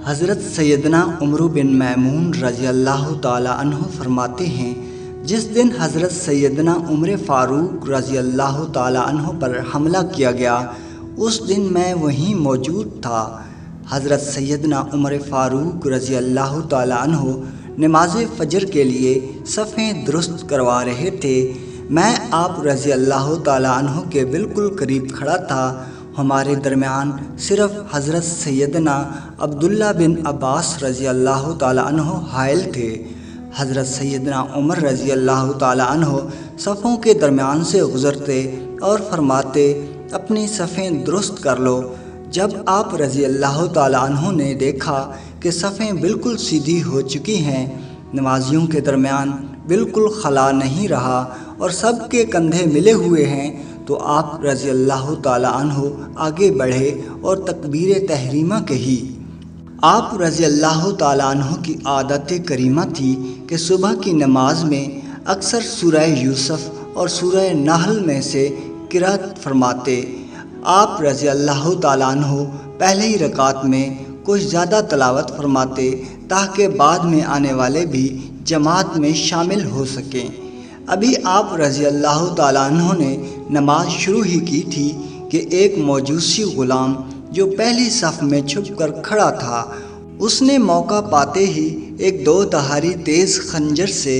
حضرت سیدنا عمر بن میمون رضی اللہ تعالیٰ عنہ فرماتے ہیں، جس دن حضرت سیدنا عمر فاروق رضی اللہ تعالیٰ عنہ پر حملہ کیا گیا اس دن میں وہیں موجود تھا۔ حضرت سیدنا عمر فاروق رضی اللہ تعالیٰ عنہ نماز فجر کے لیے صفیں درست کروا رہے تھے۔ میں آپ رضی اللہ تعالیٰ عنہ کے بالکل قریب کھڑا تھا۔ ہمارے درمیان صرف حضرت سیدنا عبداللہ بن عباس رضی اللہ تعالیٰ عنہ حائل تھے۔ حضرت سیدنا عمر رضی اللہ تعالیٰ عنہ صفوں کے درمیان سے گزرتے اور فرماتے، اپنی صفیں درست کر لو۔ جب آپ رضی اللہ تعالیٰ عنہ نے دیکھا کہ صفیں بالکل سیدھی ہو چکی ہیں، نمازیوں کے درمیان بالکل خلا نہیں رہا اور سب کے کندھے ملے ہوئے ہیں، تو آپ رضی اللہ تعالیٰ عنہ آگے بڑھے اور تکبیر تحریمہ کہی۔ آپ رضی اللہ تعالیٰ عنہ کی عادت کریمہ تھی کہ صبح کی نماز میں اکثر سورہ یوسف اور سورہ نحل میں سے قرأت فرماتے۔ آپ رضی اللہ تعالیٰ عنہ پہلی رکعت میں کچھ زیادہ تلاوت فرماتے تاکہ بعد میں آنے والے بھی جماعت میں شامل ہو سکیں۔ ابھی آپ رضی اللہ تعالیٰ عنہ نے نماز شروع ہی کی تھی کہ ایک موجوسی غلام جو پہلی صف میں چھپ کر کھڑا تھا، اس نے موقع پاتے ہی ایک دو دھاری تیز خنجر سے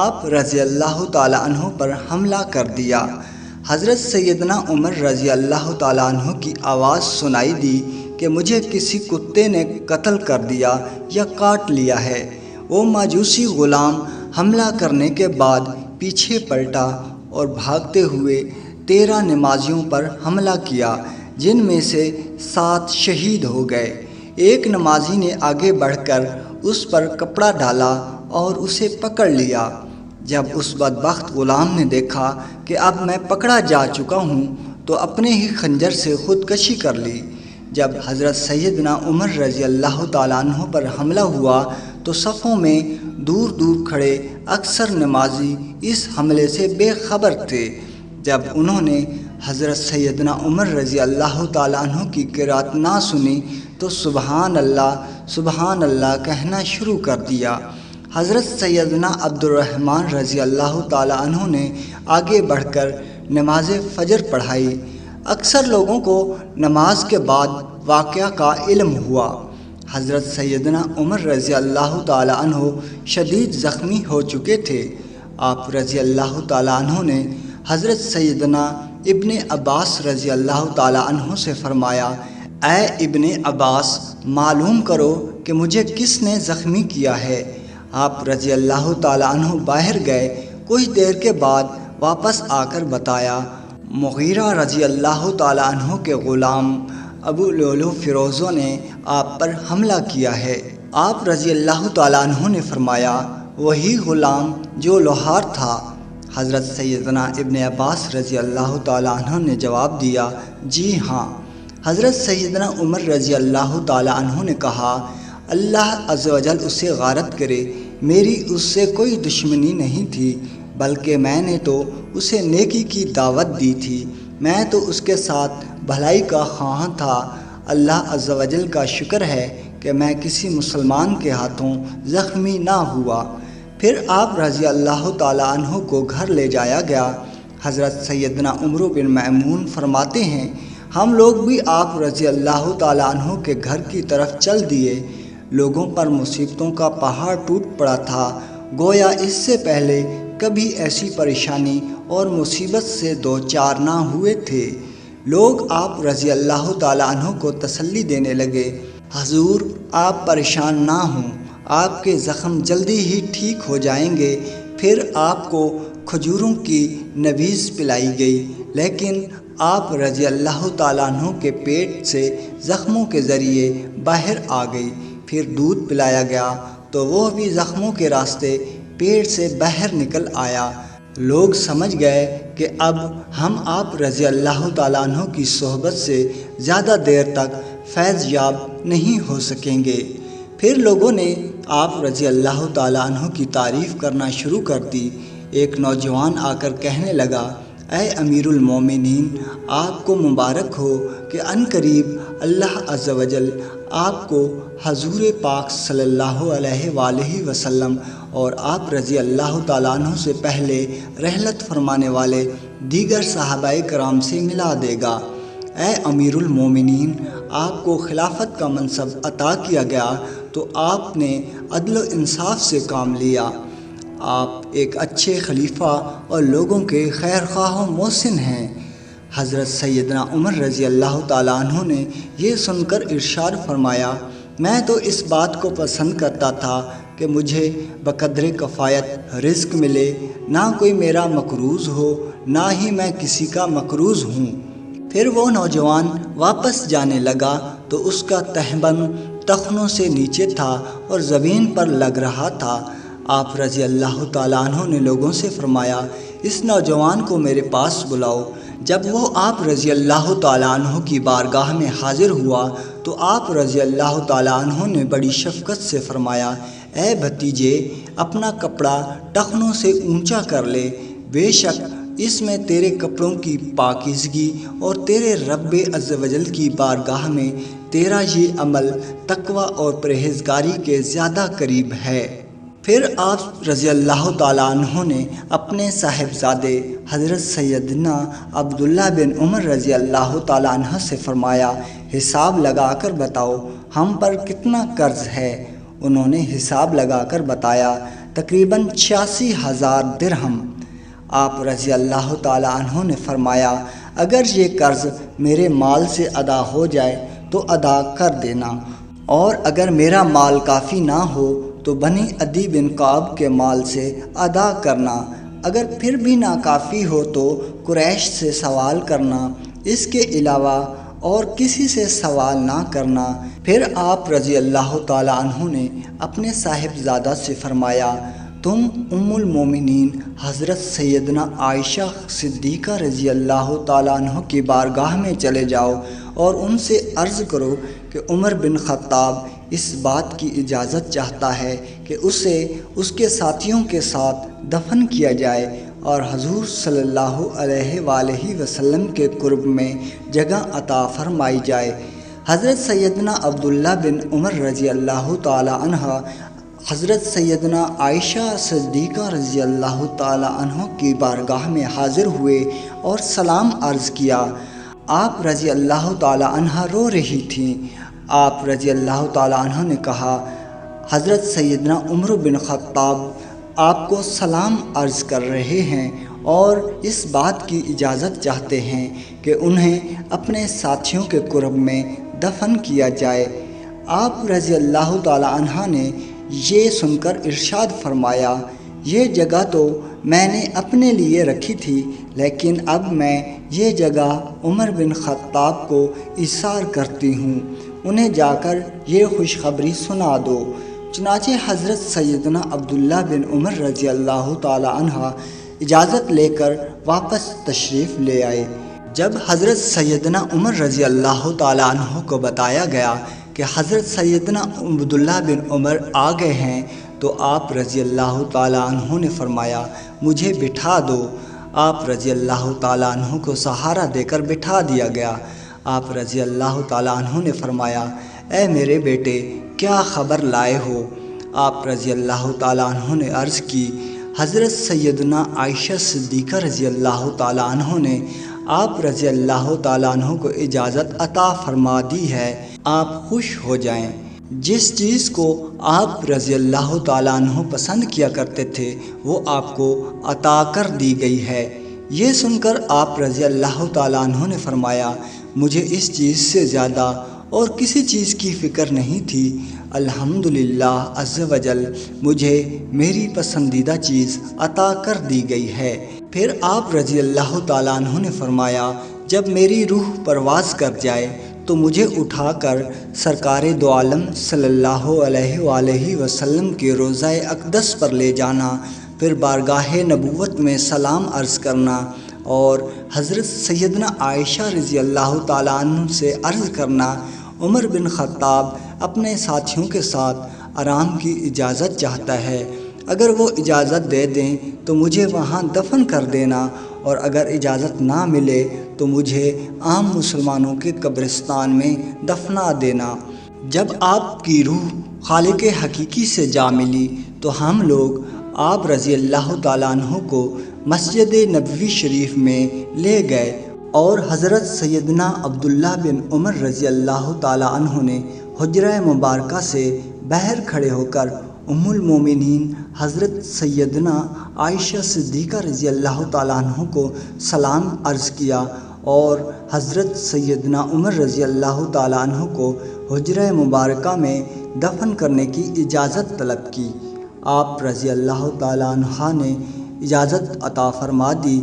آپ رضی اللہ تعالیٰ عنہ پر حملہ کر دیا۔ حضرت سیدنا عمر رضی اللہ تعالیٰ عنہ کی آواز سنائی دی کہ مجھے کسی کتے نے قتل کر دیا یا کاٹ لیا ہے۔ وہ ماجوسی غلام حملہ کرنے کے بعد پیچھے پلٹا اور بھاگتے ہوئے 13 نمازیوں پر حملہ کیا، جن میں سے 7 شہید ہو گئے۔ ایک نمازی نے آگے بڑھ کر اس پر کپڑا ڈالا اور اسے پکڑ لیا۔ جب اس بدبخت غلام نے دیکھا کہ اب میں پکڑا جا چکا ہوں تو اپنے ہی خنجر سے خودکشی کر لی۔ جب حضرت سیدنا عمر رضی اللہ تعالیٰ عنہ پر حملہ ہوا تو صفوں میں دور دور کھڑے اکثر نمازی اس حملے سے بے خبر تھے۔ جب انہوں نے حضرت سیدنا عمر رضی اللہ تعالیٰ عنہ کی قرأت نہ سنی تو سبحان اللہ کہنا شروع کر دیا۔ حضرت سیدنا عبدالرحمن رضی اللہ تعالیٰ عنہ نے آگے بڑھ کر نماز فجر پڑھائی۔ اکثر لوگوں کو نماز کے بعد واقعہ کا علم ہوا۔ حضرت سیدنا عمر رضی اللہ تعالیٰ عنہ شدید زخمی ہو چکے تھے۔ آپ رضی اللہ تعالیٰ عنہ نے حضرت سیدنا ابن عباس رضی اللہ تعالیٰ عنہ سے فرمایا، اے ابن عباس، معلوم کرو کہ مجھے کس نے زخمی کیا ہے۔ آپ رضی اللہ تعالیٰ عنہ باہر گئے۔ کچھ دیر کے بعد واپس آ کر بتایا، مغیرہ رضی اللہ تعالیٰ عنہ کے غلام ابو لولو فیروزہ نے آپ پر حملہ کیا ہے۔ آپ رضی اللہ تعالیٰ عنہ نے فرمایا، وہی غلام جو لوہار تھا؟ حضرت سیدنا ابن عباس رضی اللہ تعالیٰ عنہ نے جواب دیا، جی ہاں۔ حضرت سیدنا عمر رضی اللہ تعالیٰ عنہ نے کہا، اللہ عز و جل اسے غارت کرے، میری اس سے کوئی دشمنی نہیں تھی، بلکہ میں نے تو اسے نیکی کی دعوت دی تھی، میں تو اس کے ساتھ بھلائی کا خواہاں تھا۔ اللہ عز و جل کا شکر ہے کہ میں کسی مسلمان کے ہاتھوں زخمی نہ ہوا۔ پھر آپ رضی اللہ تعالیٰ عنہ کو گھر لے جایا گیا۔ حضرت سیدنا عمر بن میمون فرماتے ہیں، ہم لوگ بھی آپ رضی اللہ تعالیٰ عنہ کے گھر کی طرف چل دیے۔ لوگوں پر مصیبتوں کا پہاڑ ٹوٹ پڑا تھا، گویا اس سے پہلے کبھی ایسی پریشانی اور مصیبت سے دوچار نہ ہوئے تھے۔ لوگ آپ رضی اللہ تعالیٰ عنہ کو تسلی دینے لگے، حضور آپ پریشان نہ ہوں، آپ کے زخم جلدی ہی ٹھیک ہو جائیں گے۔ پھر آپ کو کھجوروں کی نبیذ پلائی گئی، لیکن آپ رضی اللہ تعالیٰ عنہ کے پیٹ سے زخموں کے ذریعے باہر آ گئی۔ پھر دودھ پلایا گیا تو وہ بھی زخموں کے راستے پیٹ سے باہر نکل آیا۔ لوگ سمجھ گئے کہ اب ہم آپ رضی اللہ تعالیٰ عنہ کی صحبت سے زیادہ دیر تک فیض یاب نہیں ہو سکیں گے۔ پھر لوگوں نے آپ رضی اللہ تعالیٰ عنہ کی تعریف کرنا شروع کر دی۔ ایک نوجوان آ کر کہنے لگا، اے امیر المومنین، آپ کو مبارک ہو کہ عنقریب اللہ عز و جل آپ کو حضور پاک صلی اللہ علیہ وآلہ وسلم اور آپ رضی اللہ تعالیٰ عنہ سے پہلے رحلت فرمانے والے دیگر صحابہ کرام سے ملا دے گا۔ اے امیر المومنین، آپ کو خلافت کا منصب عطا کیا گیا تو آپ نے عدل و انصاف سے کام لیا۔ آپ ایک اچھے خلیفہ اور لوگوں کے خیر خواہ و محسن ہیں۔ حضرت سیدنا عمر رضی اللہ تعالیٰ عنہ نے یہ سن کر ارشاد فرمایا، میں تو اس بات کو پسند کرتا تھا کہ مجھے بقدر کفایت رزق ملے، نہ کوئی میرا مقروض ہو، نہ ہی میں کسی کا مقروض ہوں۔ پھر وہ نوجوان واپس جانے لگا تو اس کا تہبند ٹخنوں سے نیچے تھا اور زمین پر لگ رہا تھا۔ آپ رضی اللہ تعالیٰ عنہ نے لوگوں سے فرمایا، اس نوجوان کو میرے پاس بلاؤ۔ جب وہ آپ رضی اللہ تعالیٰ عنہ کی بارگاہ میں حاضر ہوا تو آپ رضی اللہ تعالیٰ عنہ نے بڑی شفقت سے فرمایا، اے بھتیجے، اپنا کپڑا ٹخنوں سے اونچا کر لے، بے شک اس میں تیرے کپڑوں کی پاکیزگی اور تیرے رب عز و جل کی بارگاہ میں تیرا یہ عمل تقوی اور پرہیزگاری کے زیادہ قریب ہے۔ پھر آپ رضی اللہ تعالیٰ عنہ نے اپنے صاحبزادے حضرت سیدنا عبداللہ بن عمر رضی اللہ تعالیٰ عنہ سے فرمایا، حساب لگا کر بتاؤ ہم پر کتنا قرض ہے۔ انہوں نے حساب لگا کر بتایا، تقریباً 86,000 درہم۔ آپ رضی اللہ تعالیٰ عنہ نے فرمایا، اگر یہ قرض میرے مال سے ادا ہو جائے تو ادا کر دینا، اور اگر میرا مال کافی نہ ہو تو بنی عدی بن کعب کے مال سے ادا کرنا، اگر پھر بھی ناکافی ہو تو قریش سے سوال کرنا، اس کے علاوہ اور کسی سے سوال نہ کرنا۔ پھر آپ رضی اللہ تعالیٰ عنہ نے اپنے صاحبزادہ سے فرمایا، تم ام المومنین حضرت سیدنا عائشہ صدیقہ رضی اللہ تعالیٰ عنہ کی بارگاہ میں چلے جاؤ اور ان سے عرض کرو کہ عمر بن خطاب اس بات کی اجازت چاہتا ہے کہ اسے اس کے ساتھیوں کے ساتھ دفن کیا جائے اور حضور صلی اللہ علیہ وآلہ وسلم کے قرب میں جگہ عطا فرمائی جائے۔ حضرت سیدنا عبداللہ بن عمر رضی اللہ تعالیٰ عنہ حضرت سیدنا عائشہ صدیقہ رضی اللہ تعالیٰ عنہ کی بارگاہ میں حاضر ہوئے اور سلام عرض کیا۔ آپ رضی اللہ تعالیٰ عنہ رو رہی تھیں۔ آپ رضی اللہ تعالیٰ عنہ نے کہا، حضرت سیدنا عمر بن خطاب آپ کو سلام عرض کر رہے ہیں اور اس بات کی اجازت چاہتے ہیں کہ انہیں اپنے ساتھیوں کے قرب میں دفن کیا جائے۔ آپ رضی اللہ تعالیٰ عنہ نے یہ سن کر ارشاد فرمایا، یہ جگہ تو میں نے اپنے لیے رکھی تھی، لیکن اب میں یہ جگہ عمر بن خطاب کو ایثار کرتی ہوں، انہیں جا کر یہ خوشخبری سنا دو۔ چنانچہ حضرت سیدنا عبداللہ بن عمر رضی اللہ تعالی عنہ اجازت لے کر واپس تشریف لے آئے۔ جب حضرت سیدنا عمر رضی اللہ تعالی عنہ کو بتایا گیا کہ حضرت سیدنا عبداللہ بن عمر آ گئے ہیں تو آپ رضی اللہ تعالی عنہ نے فرمایا، مجھے بٹھا دو۔ آپ رضی اللہ تعالی عنہ کو سہارا دے کر بٹھا دیا گیا۔ آپ رضی اللہ تعالی عنہ نے فرمایا، اے میرے بیٹے، کیا خبر لائے ہو؟ آپ رضی اللہ تعالی عنہ نے عرض کی، حضرت سیدنا عائشہ صدیقہ رضی اللہ تعالی عنہ نے آپ رضی اللہ تعالی عنہ کو اجازت عطا فرما دی ہے، آپ خوش ہو جائیں۔ جس چیز کو آپ رضی اللہ تعالی عنہ پسند کیا کرتے تھے وہ آپ کو عطا کر دی گئی ہے۔ یہ سن کر آپ رضی اللہ تعالی عنہ نے فرمایا، مجھے اس چیز سے زیادہ اور کسی چیز کی فکر نہیں تھی، الحمدللہ عز و جل مجھے میری پسندیدہ چیز عطا کر دی گئی ہے۔ پھر آپ رضی اللہ تعالی عنہ نے فرمایا، جب میری روح پرواز کر جائے تو مجھے اٹھا کر سرکار دو عالم صلی اللہ علیہ وآلہ وسلم کے روضہ اقدس پر لے جانا، پھر بارگاہ نبوت میں سلام عرض کرنا اور حضرت سیدنا عائشہ رضی اللہ تعالی عنہ سے عرض کرنا، عمر بن خطاب اپنے ساتھیوں کے ساتھ آرام کی اجازت چاہتا ہے، اگر وہ اجازت دے دیں تو مجھے وہاں دفن کر دینا اور اگر اجازت نہ ملے تو مجھے عام مسلمانوں کے قبرستان میں دفنا دینا۔ جب آپ کی روح خالق حقیقی سے جا ملی تو ہم لوگ آپ رضی اللہ تعالیٰ عنہ کو مسجد نبوی شریف میں لے گئے اور حضرت سیدنا عبداللہ بن عمر رضی اللہ تعالیٰ عنہ نے حجرہ مبارکہ سے باہر کھڑے ہو کر ام المومنین حضرت سیدنا عائشہ صدیقہ رضی اللہ تعالیٰ عنہ کو سلام عرض کیا اور حضرت سیدنا عمر رضی اللہ تعالیٰ عنہ کو حجرہ مبارکہ میں دفن کرنے کی اجازت طلب کی۔ آپ رضی اللہ تعالیٰ عنہ نے اجازت عطا فرما دی۔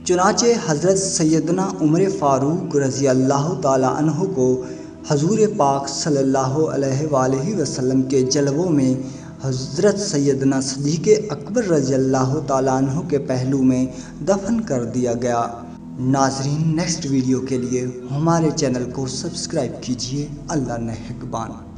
چنانچہ حضرت سیدنا عمر فاروق رضی اللہ تعالیٰ عنہ کو حضور پاک صلی اللہ علیہ وآلہ وسلم کے جلووں میں حضرت سیدنا صدیق اکبر رضی اللہ تعالیٰ عنہ کے پہلو میں دفن کر دیا گیا۔ ناظرین، نیکسٹ ویڈیو کے لیے ہمارے چینل کو سبسکرائب کیجیے۔ اللہ نگہبان۔